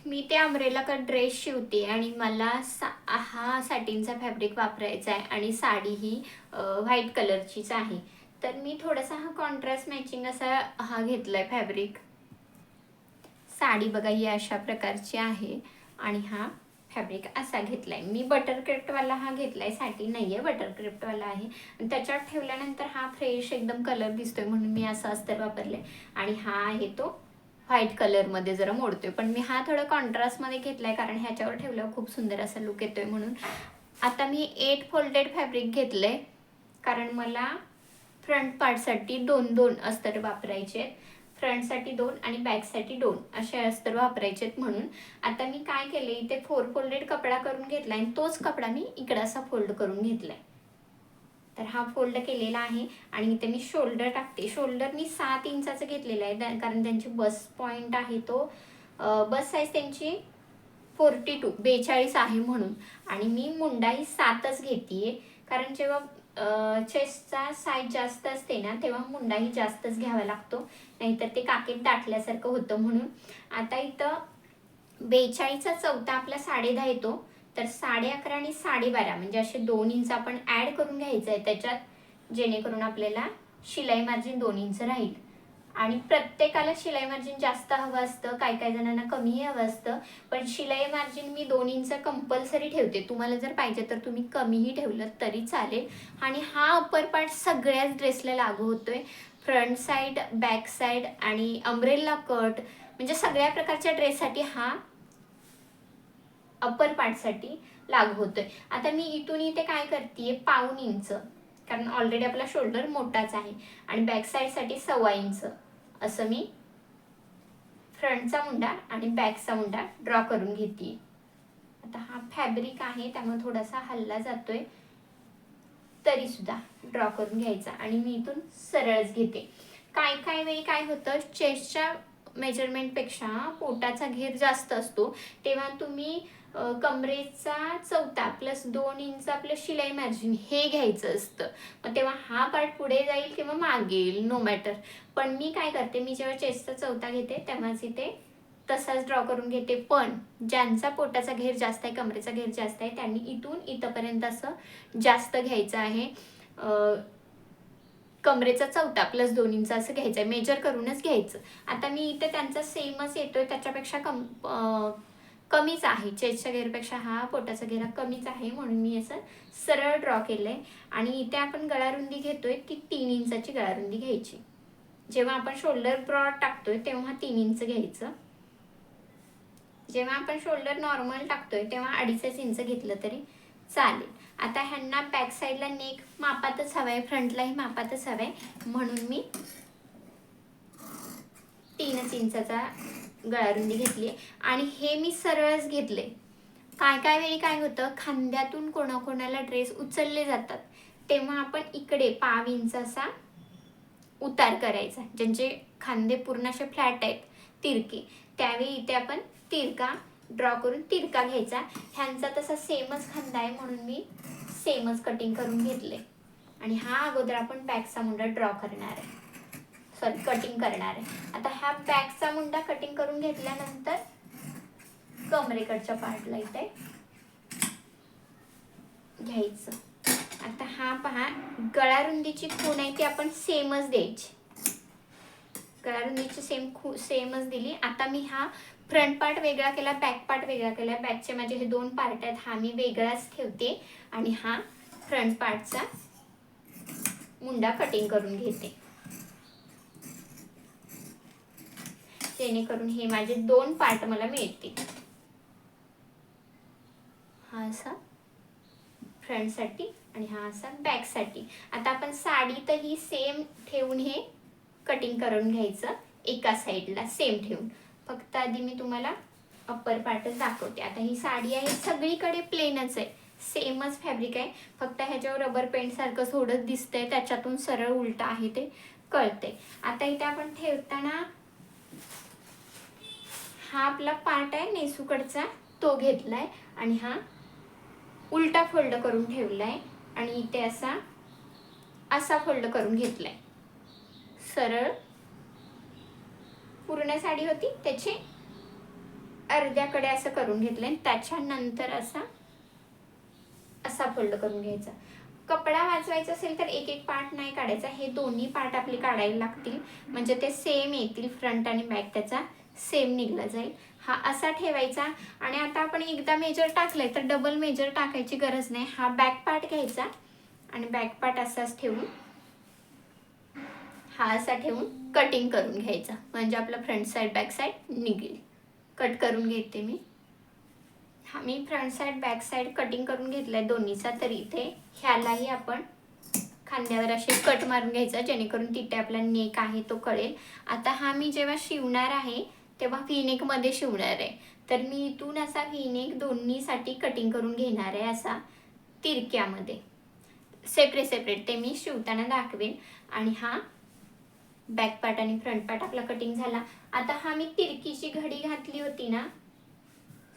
मी ते umbrella cut dress शिवते आणि मला हा सॅटिनचा फॅब्रिक वापरायचा आहे आणि साडी ही व्हाईट कलरचीच आहे. तर मी थोडासा हा कॉन्ट्रास्ट मॅचिंग असा हा घेतला आहे फॅब्रिक. साडी बघा ही अशा प्रकारची आहे आणि हा फॅब्रिक असा घेतला आहे. मी बटर क्रिप्टवाला हा घेतला आहे, सॅटिन नाही आहे, बटर क्रिप्टवाला आहे. आणि त्याच्यात ठेवल्यानंतर हा फ्रेश एकदम कलर दिसतोय म्हणून मी असं अस्तर वापरले. आणि हा आहे तो व्हाईट कलरमध्ये जरा मोडतोय, पण मी हा थोडा कॉन्ट्रास्टमध्ये घेतला आहे कारण ह्याच्यावर ठेवल्यावर खूप सुंदर असा लुक येतोय म्हणून. आता मी 8 फोल्डेड फॅब्रिक घेतलं आहे कारण मला फ्रंट पार्टसाठी 2-2 अस्तर वापरायचे आहेत. फ्रंटसाठी 2 आणि बॅकसाठी 2 असे अस्तर वापरायचे आहेत म्हणून. आता मी काय केले, इथे 4 फोल्डेड कपडा करून घेतला आणि तोच कपडा मी इकडे असा फोल्ड करून घेतलाय. तर हा फोल्ड केलेला आहे आणि इथे मी शोल्डर टाकते. शोल्डर मी 7 इंचाचं घेतलेलं आहे कारण त्यांची बस पॉईंट आहे तो बस साईज त्यांची 42 आहे म्हणून. आणि मी मुंडाही 7च घेते कारण जेव्हा चेस्टचा साईज जास्त असते ना तेव्हा मुंडाही जास्तच घ्यावा लागतो, नाहीतर ते काकेत दाटल्यासारखं होतं म्हणून. आता इथं 42चा चौथा आपला 10.5 येतो, तर 11.5 आणि 12.5 म्हणजे असे 2 इंच आपण ॲड करून घ्यायचं आहे त्याच्यात, जेणेकरून आपल्याला शिलाई मार्जिन 2 इंच राहील. आणि प्रत्येकाला शिलाई मार्जिन जास्त हवं असतं, काही जणांना कमीही हवं असतं, पण शिलाई मार्जिन मी 2 इंच कंपल्सरी ठेवते. तुम्हाला जर पाहिजे तर तुम्ही कमीही ठेवलं तरी चालेल. आणि हा अप्पर पार्ट सगळ्याच ड्रेसला लागू होतोय, फ्रंट साईड, बॅक साईड आणि अम्ब्रेला कट, म्हणजे सगळ्या प्रकारच्या ड्रेससाठी हा अप्पर पार्टसाठी लागू होतोय. आता मी इथून इथे काय करते, 1/2 इंच, कारण ऑलरेडी आपला शोल्डर मोठाच आहे, आणि बॅक साईडसाठी 1/4 इंच असं मी फ्रंटचा मुंडा आणि बॅकचा मुंडा ड्रॉ करून घेते. आता हा फॅब्रिक आहे त्यामुळे थोडासा हल्ला जातोय, तरी सुद्धा ड्रॉ करून घ्यायचा आणि मी इथून सरळच घेते. काय वेळी काय होतं, चेस्टच्या मेजरमेंटपेक्षा पोटाचा घेर जास्त असतो, तेव्हा तुम्ही कमरेचा चौथा प्लस 2 इंच आपलं शिलाई मार्जिन हे घ्यायचं असतं. मग तेव्हा हा पार्ट पुढे जाईल किंवा मागे येईल, नो मॅटर. पण मी काय करते, मी जेव्हा चेस्टचा चौथा घेते तेव्हाच इथे तसाच ड्रॉ करून घेते. पण ज्यांचा पोटाचा घेर जास्त आहे, कमरेचा घेर जास्त आहे, त्यांनी इथून इथपर्यंत असं जास्त घ्यायचं आहे. कमरेचा चौथा प्लस 2 इंच असं घ्यायचं आहे, मेजर करूनच घ्यायचं. आता मी इथे त्यांचा सेमच येतोय, त्याच्यापेक्षा कमीच आहे, चेस्टच्या घेरपेक्षा हा पोटाचा घेरा कमीच आहे म्हणून मी असं सरळ ड्रॉ केलंय. आणि इथे आपण गळारुंदी घेतोय ती 3 इंचाची गळारुंदी घ्यायची. जेव्हा आपण शोल्डर ब्रॉड टाकतोय तेव्हा 3 इंच घ्यायचं, जेव्हा आपण शोल्डर नॉर्मल टाकतोय तेव्हा 2.5 इंच घेतलं तरी चालेल. आता ह्यांना बॅक साईडला नेक मापातच हवाय, फ्रंटलाही मापातच हवाय म्हणून मी 3 इंचाचा गळारुंदी घेतली आणि हे मी सरळच घेतले. काय वेळी काय होतं, खांद्यातून कोणाकोणाला ड्रेस उचलले जातात तेव्हा आपण इकडे 1/2 इंच असा उतार करायचा. ज्यांचे खांदे पूर्ण असे फ्लॅट आहेत, तिरके, त्यावेळी इथे आपण तिरका ड्रॉ करून तिरका घ्यायचा. ह्यांचा तसा सेमच खांदा आहे म्हणून मी सेमच कटिंग करून घेतले. आणि हा अगोदर आपण बॅकचा मुंडा ड्रॉ करणार आहे, सॉरी कटिंग करणार आहे. आता हा बॅकचा मुंडा कटिंग करून घेतल्यानंतर कमरेकडच्या पार्टला इथे घ्यायचं. आता हा पहा, गळारुंदीची खूण आहे ती आपण सेमच द्यायची, गळारुंदीची सेमच दिली. आता मी हा फ्रंट पार्ट वेगळा केला, बॅक पार्ट वेगळा केला. बॅकचे माझे हे 2 पार्ट आहेत, हा मी वेगळाच ठेवते आणि हा फ्रंट पार्टचा मुंडा कटिंग करून घेते, जेणेकरून हे माझे 2 पार्ट मला मिळतील. हा असा फ्रंटसाठी आणि हा असा बॅकसाठी. आता आपण साडीतही सेम ठेवून हे कटिंग करून घ्यायचं, एका साईडला सेम ठेवून. फक्त आधी मी तुम्हाला अप्पर पार्टच दाखवते. आता ही साडी आहे, सगळीकडे प्लेनच आहे, सेमच फॅब्रिक आहे, फक्त ह्याच्यावर रबर पेंट सारखं थोडं दिसतंय, त्याच्यातून सरळ उलटा आहे ते कळते. आता इथे आपण ठेवताना हा आपला पार्ट आहे नेसूकडचा, तो घेतलाय आणि हा उलटा फोल्ड करून ठेवलाय आणि इथे असा फोल्ड करून घेतलाय. सरळ पूर्ण साडी होती त्याचे अर्ध्याकडे असं करून घेतलंय. त्याच्यानंतर असा फोल्ड करून घ्यायचा. कपडा वाचवायचा असेल तर एक एक पार्ट नाही काढायचा, हे दोन्ही पार्ट आपले काढायला लागतील, म्हणजे ते सेम येतील. फ्रंट आणि बॅक त्याचा सेम निघला जाईल. हा असा ठेवायचा. आणि आता आपण एकदा मेजर टाकलंय तर डबल मेजर टाकायची गरज नाही. हा बॅक पार्ट घ्यायचा आणि बॅक पार्ट असाच ठेवून, हा असा ठेवून कटिंग करून घ्यायचा, म्हणजे आपला फ्रंट साईड बॅक साईड निघेल. कट करून घेते मी. हा मी front side back side cutting करून घेतलाय दोन्हीचा. तर इथे ह्यालाही आपण खांद्यावर असे कट मारून घ्यायचा, जेणेकरून तिथे आपला नेक आहे तो कळेल. आता हा मी जेव्हा शिवणार आहे तेव्हा व्ही-नेक मध्ये शिवणार आहे. तर मी इथून असा व्ही-नेक दोन्हीसाठी कटिंग करून घेणार आहे, असा तिरक्यामध्ये. सेपरेट ते मी शिवताना दाखवेन. आणि हा बॅक पार्ट आणि फ्रंट पार्ट आपला कटिंग झाला. आता हा मी तिरकीची घडी घातली होती ना,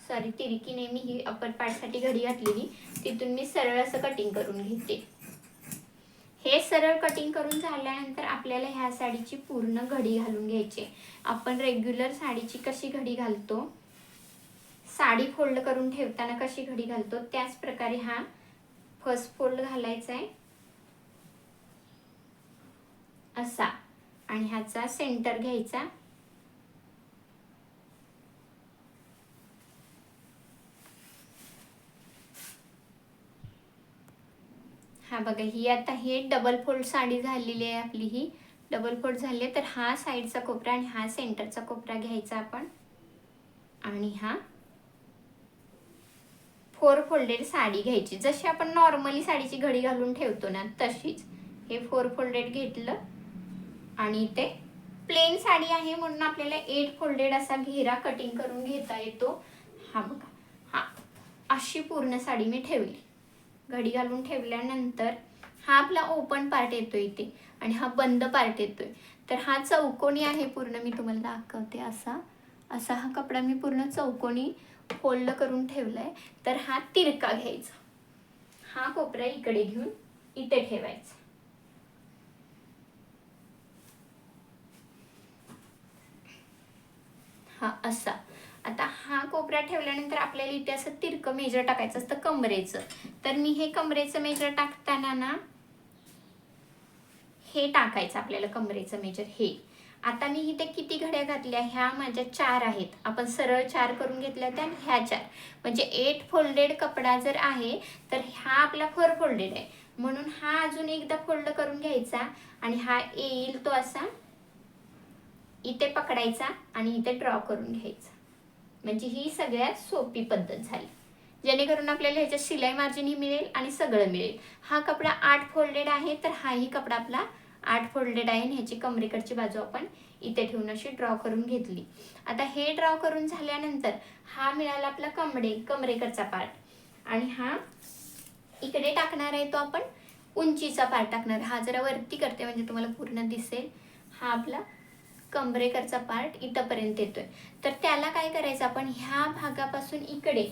सॉरी तिरकी नाही, मी ही अपर पार्ट साठी घडी घातलेली, तिथून मी सरळ असं कटिंग करून घेते. हे सरळ कटिंग करून झाल्यानंतर आपल्याला ह्या साडीची पूर्ण घडी घालून घ्यायची. आपण रेग्युलर साडीची कशी घडी घालतो, साडी फोल्ड करून ठेवताना कशी घडी घालतो, त्याच प्रकारे हा फर्स्ट फोल्ड घालायचा आहे असा, आणि ह्याचा सेंटर घ्यायचा. हा बघा, ही आता हे डबल फोल्ड साडी झालेली आहे आपली, ही डबल फोल्ड झाली आहे. तर हा साईडचा कोपरा आणि हा सेंटरचा कोपरा घ्यायचा आपण, आणि हा फोर फोल्डेड साडी घ्यायची, जशी आपण नॉर्मली साडीची घडी घालून ठेवतो ना तशीच. हे फोर फोल्डेड घेतलं. आणि इथे प्लेन साडी आहे म्हणून आपल्याला 8 फोल्डेड असा घेरा कटिंग करून घेता येतो. हा बघा, हा अशी पूर्ण साडी मी ठेवली. घडी घालून ठेवल्यानंतर हा आपला ओपन पार्ट येतोय इथे, आणि हा बंद पार्ट येतोय. तर हा चौकोनी आहे पूर्ण, मी तुम्हाला दाखवते. असा हा कपडा मी पूर्ण चौकोनी फोल्ड करून ठेवलाय. तर हा तिरका घ्यायचा, हा कोपरा इकडे घेऊन इथे ठेवायचा. हा असा. आता हा कोपरा ठेवल्यानंतर आपल्याला इथे असं तिरकं मेजर टाकायचं असतं कमरेचं. तर मी हे कमरेचं मेजर टाकताना ना, हे टाकायचं आपल्याला कमरेचं मेजर हे. आता मी इथे किती घड्या घातल्या, ह्या माझ्या 4 आहेत. आपण सरळ 4 करून घेतल्या त्या, ह्या 4, म्हणजे 8 फोल्डेड कपडा जर आहे तर हा आपला 4 फोल्डेड आहे, म्हणून हा अजून एकदा फोल्ड करून घ्यायचा. आणि हा येईल तो असा इथे पकडायचा आणि इथे ड्रॉ करून घ्यायचा. म्हणजे ही सगळ्यात सोपी पद्धत झाली, जेणेकरून आपल्याला ह्याच्यात शिलाई मार्जिन ही मिळेल आणि सगळं मिळेल. हा कपडा 8 फोल्डेड आहे, तर हाही कपडा आपला 8 फोल्डेड आहे. आणि ह्याची कमरेकडची बाजू आपण इथे ठेवून अशी ड्रॉ करून घेतली. आता हे ड्रॉ करून झाल्यानंतर हा मिळाला आपला कमरेकडचा पार्ट. आणि हा इकडे टाकणार आहे तो आपण उंचीचा पार्ट टाकणार. हा जरा वरती करते म्हणजे तुम्हाला पूर्ण दिसेल. हा आपला कमरेकडचा पार्ट इथपर्यंत येतोय. तर त्याला काय करायचं, आपण ह्या भागापासून इकडे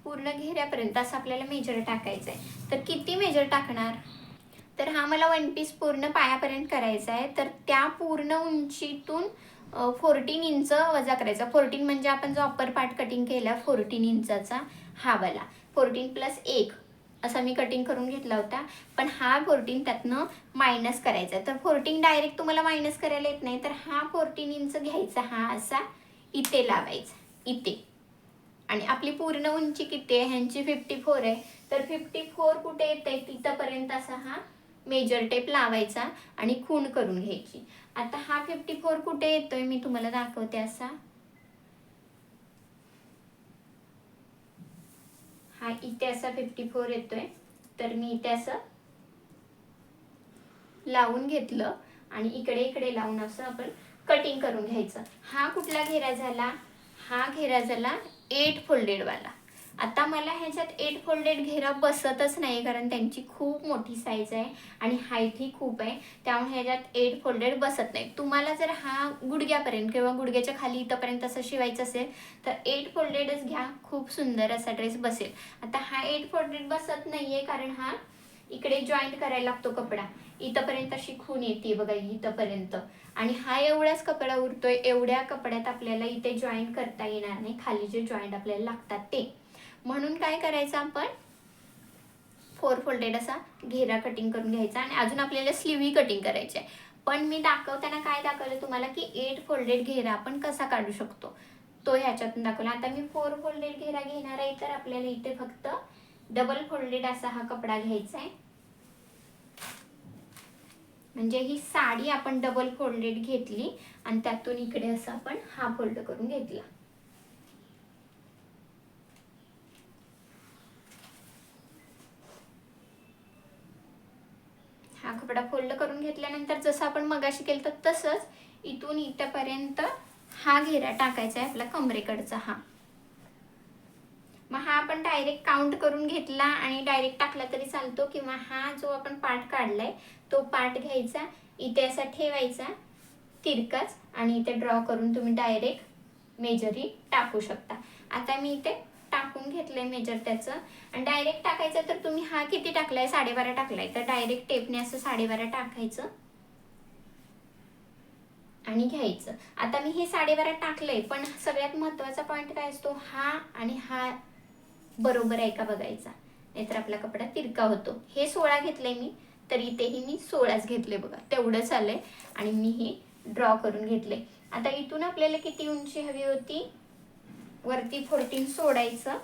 पूर्ण घेऱ्यापर्यंत असं आपल्याला मेजर टाकायचं आहे. तर किती मेजर टाकणार, तर हा मला 1 पीस पूर्ण पायापर्यंत करायचा आहे. तर त्या पूर्ण उंचीतून 14 इंच वजा करायचा. 14 म्हणजे आपण जो अप्पर पार्ट कटिंग केला 14 इंचाचा, हा वाला 14 + 1 असा मी कटिंग करून घेतला होता. पण हा 14 त्यातनं मायनस करायचा. तर 14 डायरेक्ट तुम्हाला मायनस करायला येत नाही, तर हा 14 इंच घ्यायचा, हा असा इथे लावायचा इथे. आणि आपली पूर्ण उंची किती आहे, ह्यांची 54 आहे. तर 54 कुठे येते, तिथपर्यंत असा हा मेजर टेप लावायचा आणि खूण करून घ्यायची. आता हा 54 कुठे येतोय मी तुम्हाला दाखवते. असा हा इथे असा 54 येतोय. तर मी इथे असं लावून घेतलं आणि इकडे इकडे लावून असं आपण कटिंग करून घ्यायचं. हा कुठला घेरा झाला, हा घेरा झाला 8 फोल्डेड वाला. आता मला ह्याच्यात 8 फोल्डेड घेरा बसतच नाही, कारण त्यांची खूप मोठी साईज आहे आणि हाईट ही खूप आहे, त्यामुळे ह्याच्यात 8 फोल्डेड बसत नाही. तुम्हाला जर हा गुडघ्यापर्यंत किंवा गुडघ्याच्या खाली इथंपर्यंत असं शिवायचं असेल तर 8 फोल्डेडच घ्या, खूप सुंदर असा ड्रेस बसेल. आता हा 8 फोल्डेड बसत नाहीये, कारण हा इकडे जॉईंट करायला लागतो कपडा. इथंपर्यंत अशी खूण येते बघा, इथंपर्यंत. आणि हा एवढाच कपडा उरतोय. एवढ्या कपड्यात आपल्याला इथे जॉईंट करता येणार नाही, खाली जे जॉईंट आपल्याला लागतात ते. म्हणून काय करायचं, आपण 4 फोल्डेड असा घेरा कटिंग करून घ्यायचा. आणि अजून आपल्याला स्लीव्ह कटिंग करायची आहे. पण मी दाखवताना काय दाखवलं तुम्हाला की 8 फोल्डेड घेरा आपण कसा काढू शकतो तो ह्याच्यातून दाखवला. आता मी 4 फोल्डेड घेरा घेणार आहे, तर आपल्याला इथे फक्त डबल फोल्डेड असा हा कपडा घ्यायचा आहे. म्हणजे ही साडी आपण डबल फोल्डेड घेतली आणि त्यातून इकडे असं आपण हा फोल्ड करून घेतला. हा कपडा फोल्ड करून घेतल्यानंतर जसं आपण मगाशी केलं तर तसंच इथून इथपर्यंत हा घेरा टाकायचा आहे आपला कमरेकडचा हा. मग हा आपण डायरेक्ट काउंट करून घेतला आणि डायरेक्ट टाकला तरी चालतो, किंवा हा जो आपण पार्ट काढलाय तो पार्ट घ्यायचा, इथे असा ठेवायचा तिरकाच, आणि इथे ड्रॉ करून तुम्ही डायरेक्ट मेजरही टाकू शकता. आता मी इथे टाकून घेतलंय मेजर त्याचं, आणि डायरेक्ट टाकायचं तर तुम्ही हा किती टाकलाय, 12.5 टाकलाय, तर डायरेक्ट टेपने असं 12.5 टाकायचं आणि घ्यायचं. आता मी हे 12.5 टाकलंय, पण सगळ्यात महत्वाचा पॉईंट काय असतो, हा आणि हा बरोबर आहे का बघायचा, नाहीतर आपला कपडा तिरका होतो. हे 16 घेतलंय मी, तर इथेही मी 16च घेतले बघा, तेवढंच आलंय. आणि मी हे ड्रॉ करून घेतले. आता इथून आपल्याला किती उंची हवी होती, वरती 14 सोडायचं.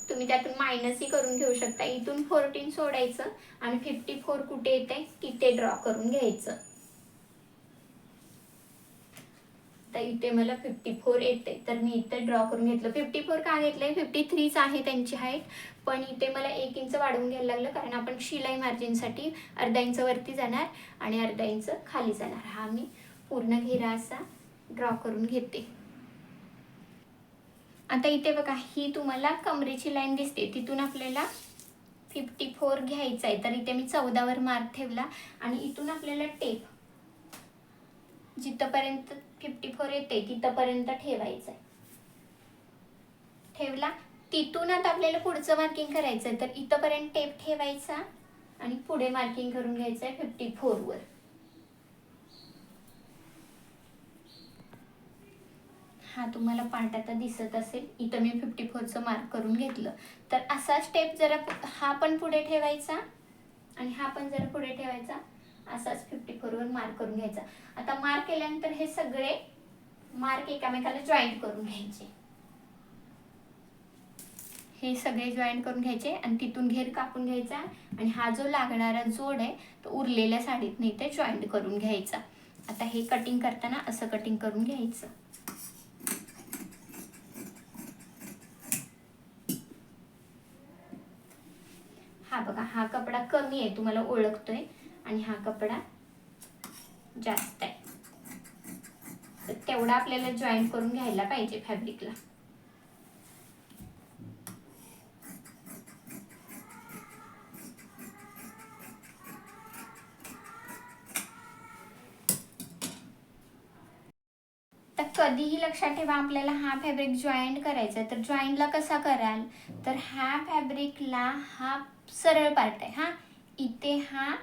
तुम्ही त्यातून मायनसही करून घेऊ शकता. इथून 14 सोडायचं आणि 54 कुठे येते तिथे ड्रॉ करून घ्यायचं. तर इथे मला 54 येते, तर मी इथे ड्रॉ करून घेतलं. 54 का घेतलंय, 53च आहे त्यांची हाईट, पण इथे मला 1 इंच वाढवून घ्यायला लागलं, कारण आपण शिलाई मार्जिनसाठी अर्धा इंच वरती जाणार आणि अर्धा इंच खाली जाणार. हा मी पूर्ण घेरा असा ड्रॉ करून घेते. आता इथे बघा, ही तुम्हाला कमरेची लाईन दिसते, तिथून आपल्याला 54 घ्यायचा आहे. तर इथे मी 14 वर मार्क ठेवला आणि इथून आपल्याला टेप जिथपर्यंत 54 येते तिथपर्यंत ठेवायचं आहे. ठेवला, तिथून आता आपल्याला पुढचं मार्किंग करायचं आहे, तर इथपर्यंत टेप ठेवायचा आणि पुढे मार्किंग करून घ्यायचं आहे 54 वर. हा तुम्हाला पार्ट आता दिसत असेल, इथं मी 54चं मार्क करून घेतलं. तर असा स्टेप जरा हा पण पुढे ठेवायचा आणि हा पण जरा पुढे ठेवायचा, असाच 54 वर मार्क करून घ्यायचा. आता मार्क केल्यानंतर हे सगळे मार्क एकामेकाला जॉईंट करून घ्यायचे. हे सगळे जॉईंट करून घ्यायचे आणि तिथून घेर कापून घ्यायचा आणि हा जो लागणारा जोड आहे तो उरलेल्या साडीतनं इथे जॉईंट करून घ्यायचा. आता हे कटिंग करताना असं कटिंग करून घ्यायचं. हा बघा, हा कपडा कमी आहे तुम्हाला ओळखतोय आणि हा कपडा जास्त आहे, तर तेवढा आपल्याला जॉईंट करून घ्यायला पाहिजे फॅब्रिकला. तर कधीही लक्षात ठेवा, आपल्याला हा फॅब्रिक जॉईंट करायचा आहे, तर जॉईंटला कसा कराल, तर ह्या फॅब्रिकला हा सरळ पार्ट आहे, हा इथे हा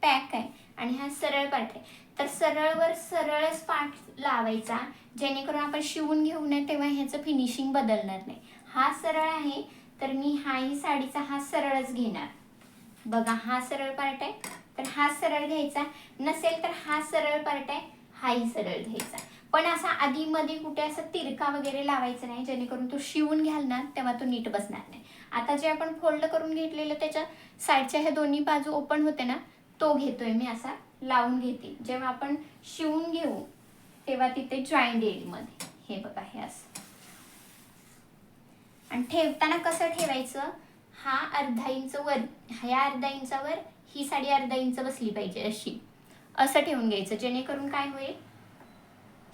पॅक आहे आणि हा सरळ पार्ट आहे, तर सरळवर सरळच पार्ट लावायचा, जेणेकरून आपण शिवून घेऊ ना तेव्हा ह्याचं फिनिशिंग बदलणार नाही. हा सरळ आहे, तर मी हाही साडीचा हा सरळच घेणार. बघा, हा सरळ पार्ट आहे, तर हा सरळ घ्यायचा, नसेल तर हा सरळ पार्ट आहे, हाही सरळ घ्यायचा. पण असा आधी मध्ये कुठे असं तिरका वगैरे लावायचा नाही, जेणेकरून तो शिवून घ्याल ना तेव्हा तो नीट बसणार नाही. आता जे आपण फोल्ड करून घेतलेलं त्याच्या साईडच्या ह्या दोन्ही बाजू ओपन होते ना, तो घेतोय मी असा लावून घेते. जेव्हा आपण शिवून घेऊ तेव्हा तिथे जॉईंट येईल मध्ये. हे बघा, हे असं. आणि ठेवताना कसं ठेवायचं, हा अर्धा इंच वर, ह्या अर्धा इंचावर ही साडी अर्धा इंच बसली पाहिजे, अशी असं ठेवून घ्यायचं, जेणेकरून काय होईल,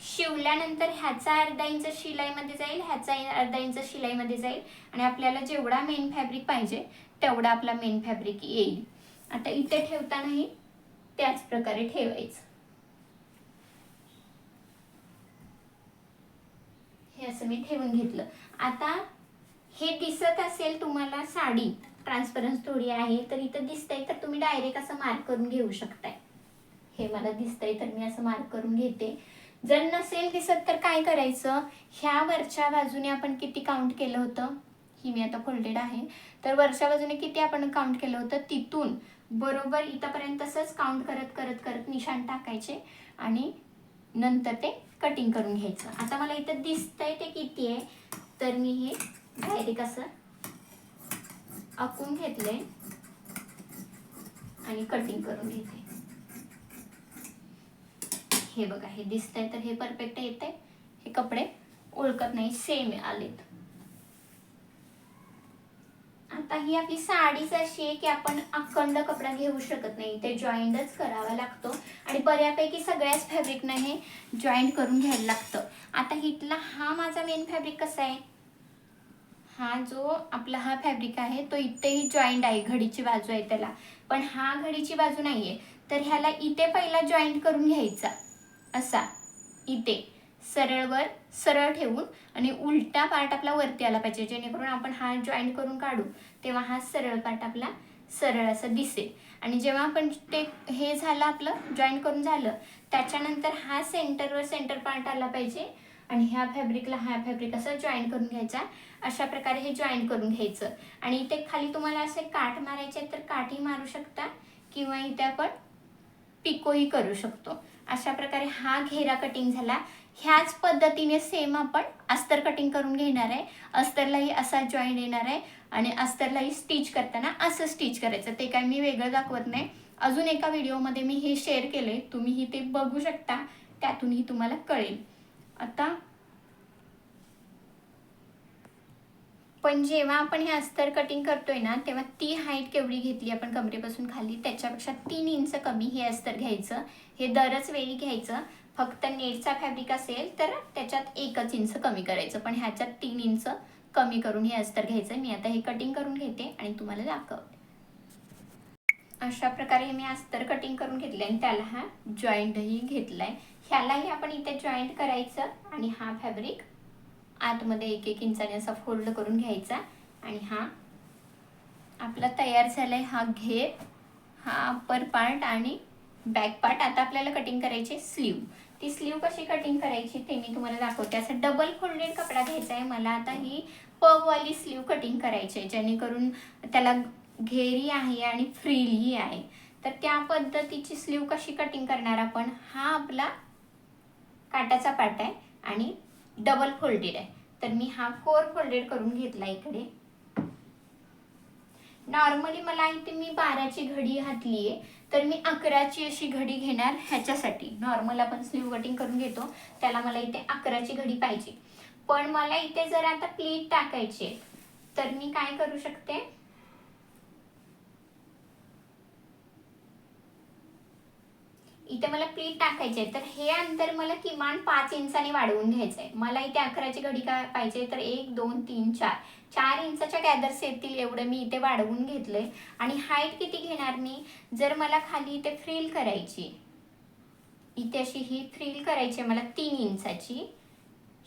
शिवल्यानंतर ह्याचा अर्धा इंच शिलाईमध्ये जाईल, ह्याचा अर्धा इंच शिलाईमध्ये जाईल आणि आपल्याला जेवढा मेन फॅब्रिक पाहिजे तेवढा आपला मेन फॅब्रिक येईल. आता इथे ठेवतानाही त्याच प्रकारे ठेवायचं. हे असं मी ठेवून घेतलं. आता हे दिसत असेल तुम्हाला, साडी ट्रान्सपरन्स थोडी आहे, तर इथं दिसतंय, तर तुम्ही डायरेक्ट असं मार्क करून घेऊ शकताय. हे मला दिसतंय तर मी असं मार्क करून घेते. जर नसेल दिसत तर काय करायचं, ह्या वरच्या बाजूने आपण किती काउंट केलं होतं, ही मी आता फोल्डेड आहे, तर वरच्या बाजूने किती आपण काउंट केलं होतं तिथून बरोबर इथंपर्यंत तसंच काउंट करत करत करत निशाण टाकायचे आणि नंतर ते कटिंग करून घ्यायचं. आता मला इथं दिसतंय ते किती आहे, तर मी हे डायरेक्ट असं आखून घेतले आणि कटिंग करून घेते. हे बघा, हे दिसतंय तर हे परफेक्ट येतंय. हे कपडे ओळखत नाही, सेम आलेत. आता ही आपली साडीच अशी आहे की आपण अखंड कपडा घेऊ शकत नाही, ते जॉईंटच करावा लागतो आणि बऱ्यापैकी सगळ्याच फॅब्रिकना हे जॉईंट करून घ्यायला लागतं. आता हितला हा माझा मेन फॅब्रिक कसा आहे, हा जो आपला हा फॅब्रिक आहे तो इथेही जॉईंट आहे, घडीची बाजू आहे त्याला, पण हा घडीची बाजू नाहीये, तर ह्याला इथे पहिला जॉईंट करून घ्यायचा असा, इथे सरळवर सरळ ठेवून आणि उलटा पार्ट आपला वरती आला पाहिजे, जेणेकरून आपण हा जॉईंट करून काढू तेव्हा हा सरळ पार्ट आपला सरळ असं दिसेल. आणि जेव्हा आपण ते हे झालं आपलं जॉईंट करून झालं, त्याच्यानंतर हा सेंटरवर सेंटर पार्ट आला पाहिजे आणि ह्या फॅब्रिकला हा फॅब्रिक असं जॉईंट करून घ्यायचा. अशा प्रकारे हे जॉईंट करून घ्यायचं आणि इथे खाली तुम्हाला असे काठ मारायचे तर काठी मारू शकता किंवा इथे आपण पिकोही करू शकतो. अशा प्रकारे हा घेरा कटिंग झाला. ह्याच पद्धतीने सेम आपण अस्तर कटिंग करून घेणार आहे. अस्तरलाही असा जॉईंट येणार आहे आणि अस्तरलाही स्टिच करताना असं स्टिच करायचं. ते काय मी वेगळं दाखवत नाही, अजून एका व्हिडिओमध्ये मी हे शेअर केले, तुम्हीही ते बघू शकता, त्यातूनही तुम्हाला कळेल. आता पण जेव्हा आपण हे अस्तर कटिंग करतोय ना, तेव्हा ती हाईट केवढी घेतली आपण कमरेपासून खाली, त्याच्यापेक्षा 3 इंच कमी हे अस्तर घ्यायचं. हे दरच वेळी घ्यायचं. फक्त नेटचा फॅब्रिक असेल तर त्याच्यात 1 इंच कमी करायचं, पण ह्याच्यात 3 इंच कमी करून हे अस्तर घ्यायचं. मी आता हे कटिंग करून घेते आणि तुम्हाला दाखवते. अशा प्रकारे मी अस्तर कटिंग करून घेतले आणि त्याला हा जॉईंटही घेतलाय. ह्यालाही आपण इथे जॉईंट करायचं आणि हा फॅब्रिक आतमध्ये 1-1 इंचाने असा फोल्ड करून घ्यायचा आणि हा आपला तयार झालाय. हा घेर, हा अप्पर पार्ट आणि बॅक पार्ट. आता आपल्याला कटिंग करायची स्लीव. ती स्लीव कशी कटिंग करायची ते मी तुम्हाला दाखवते. असं डबल फोल्डेड कपडा घ्यायचा आहे मला. आता ही पगवाली स्लीव कटिंग करायची आहे, जेणेकरून त्याला घेरी आहे आणि फ्रिलही आहे. तर त्या पद्धतीची स्लीव कशी कटिंग करणार आपण, हा आपला काटाचा पार्ट आहे आणि डबल फोल्डेड आहे, तर मी हा 4 फोल्डेड करून घेतला इकडे. नॉर्मली मला इथे मी 12ची घडी घातली आहे, तर मी 11ची अशी घडी घेणार. ह्याच्यासाठी नॉर्मल आपण स्लीव कटिंग करून घेतो त्याला मला इथे 11ची घडी पाहिजे. पण मला इथे जर आता प्लीट टाकायचे तर मी काय करू शकते, इथे मला प्लीट टाकायचे तर हे अंतर मला किमान 5 इंचाने वाढवून घ्यायचं आहे. मला इथे 11ची घडी काय पाहिजे, तर 1 2 3 4 इंचाच्या गॅदर्स येतील एवढं मी इथे वाढवून घेतलंय. आणि हाईट किती घेणार मी, जर मला खाली इथे फ्रिल करायची, इथे अशी ही फ्रिल करायची मला 3 इंचाची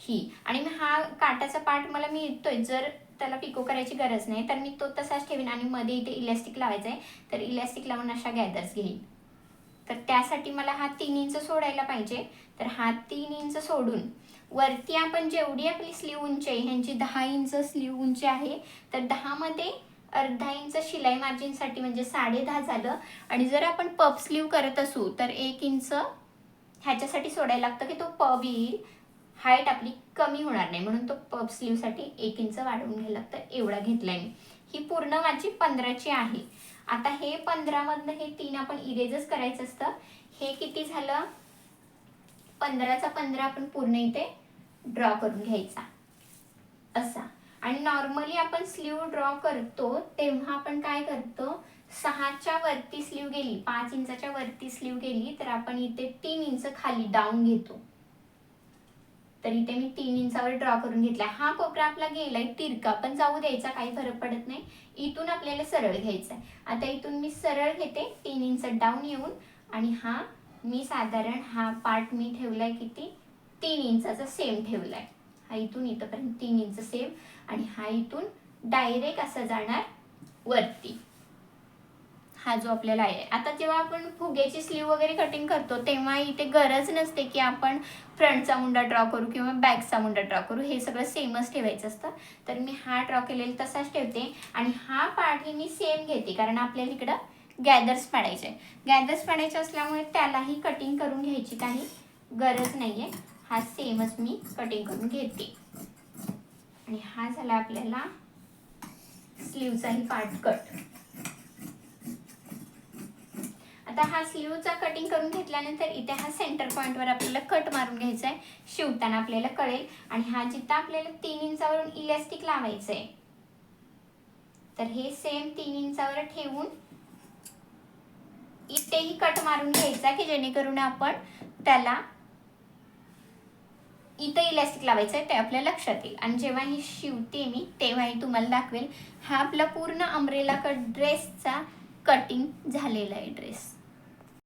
ही, आणि हा काटाचा पार्ट मला मिळतोय, जर त्याला पिको करायची गरज नाही तर मी तो तसाच ठेवीन आणि मध्ये इथे इलॅस्टिक लावायचं आहे, तर इलॅस्टिक लावून अशा गॅदर्स घेईन. तर त्यासाठी मला हा 3 इंच सोडायला पाहिजे. तर हा 3 इंच सोडून वरती आपण जेवढी आपली स्लीव उंची आहे, ह्यांची 10 इंच स्लीव उंची आहे, तर 10 मध्ये अर्धा इंच शिलाई मार्जिनसाठी म्हणजे 10.5 झालं. आणि जर आपण पफ स्लीव करत असू तर 1 इंच ह्याच्यासाठी सोडायला लागतं की तो पफ येईल, हाईट आपली कमी होणार नाही, म्हणून तो पफ स्लीवसाठी 1 इंच वाढवून घ्यायला लागतं. एवढा घेतलाय मी. ही पूर्ण माझी 15ची आहे. आता हे 15 मधनं हे 3 आपण इरेजच करायचं असतं. हे किती झालं, 15चा 15 आपण पूर्ण इथे ड्रॉ करून घ्यायचा असा. आणि नॉर्मली आपण स्लीव ड्रॉ करतो तेव्हा आपण काय करतो, 6च्या वरती स्लीव गेली, 5 इंचाच्या वरती स्लीव गेली तर आपण इथे 3 इंच खाली डाऊन घेतो. तर इथे मी 3 इंचावर ड्रॉ करून घेतला. हा कोपरा आपला गेलाय तिरका, पण जाऊ द्यायचा, काही फरक पडत नाही. इथून आपल्याला सरळ घ्यायचा आहे. आता इथून मी सरळ घेते 3 इंच डाऊन येऊन, आणि हा मी साधारण हा पार्ट मी ठेवलाय किती, 3 इंचाचा सेम ठेवलाय. हा इथून इथपर्यंत 3 इंच सेम, आणि हा इथून डायरेक्ट असा जाणार वरती. हा जो आपल्याला आहे. आता जेव्हा आपण फुग्याची स्लीव वगैरे कटिंग करतो तेव्हा इथे गरज नसते की आपण फ्रंटचा मुंडा ड्रॉ करू किंवा बॅकचा मुंडा ड्रॉ करू, हे सगळं सेमच ठेवायचं असतं. तर मी हा ड्रॉ केलेला तसाच ठेवते आणि हा पार्ट मी सेम घेते कारण आपल्याला इकडं गॅदर्स पाडायचे. गॅदर्स पाडायचे असल्यामुळे त्यालाही कटिंग करून घ्यायची काही गरज नाही आहे. हा सेमच मी कटिंग करून घेते आणि हा झाला आपल्याला स्लीवचाही पार्ट कट. आता हा स्लीवचा कटिंग करून घेतल्यानंतर इथे हा सेंटर पॉईंटवर आपल्याला कट मारून घ्यायचा आहे. शिवताना आपल्याला कळेल. आणि हा जिथं आपल्याला 3 इंचावरून इलॅस्टिक लावायचं आहे तर हे सेम 3 इंचावर ठेवून इथेही कट मारून घ्यायचा की जेणेकरून आपण त्याला इथं इलॅस्टिक लावायचं आहे ते आपल्या लक्षात येईल. आणि जेव्हा ही शिवते मी तेव्हाही तुम्हाला दाखवेल. हा आपला पूर्ण अम्ब्रेला कट ड्रेसचा कटिंग झालेला आहे ड्रेस.